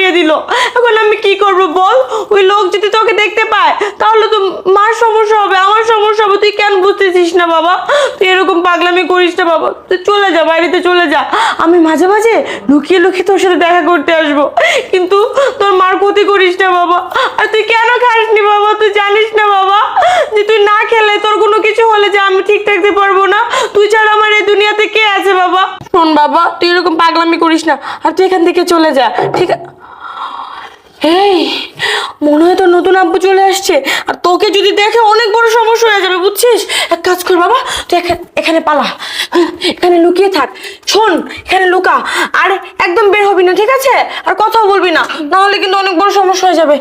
সরিয়ে দিল। এখন আমি কি করব বল? ওই লোক যদি তোকে দেখতে পায় তাহলে তো মার সমস্যা হবে, আমার সমস্যা হবে। তুই কেন বুঝতেছিস না বাবা? তুই এরকম পাগলামি করিস না বাবা, তুই চলে যা, বাড়িতে চলে যা। আমি মাঝে মাঝে লুকিয়ে লুকিয়ে তোর সাথে দেখা করতে আসবো, কিন্তু তোর মার ক্ষতি করিস না বাবা। আর তুই কেন খাসনি বাবা? তুই জানিস না বাবা যে তুই না খেলে তোর কোনো কিছু হলে যে আমি ঠিক থাকতে পারবো না। তুই ছাড়া আমার এই দুনিয়াতে কে আছে বাবা? শোন বাবা, তুই এরকম পাগলামি করিস না, আর তুই এখান থেকে চলে যা, ঠিক আছে? এই মনে হয় তোর নতুন আব্বু চলে আসছে, আর তোকে যদি দেখে অনেক বড় সমস্যা হয়ে যাবে, বুঝছিস? এক কাজ কর বাবা, তুই এখানে পালা, এখানে লুকিয়ে থাক। শোন, এখানে লুকা, আর একদম বের হবি না, ঠিক আছে? আর কথাও বলবি না, না হলে কিন্তু অনেক বড় সমস্যা হয়ে যাবে।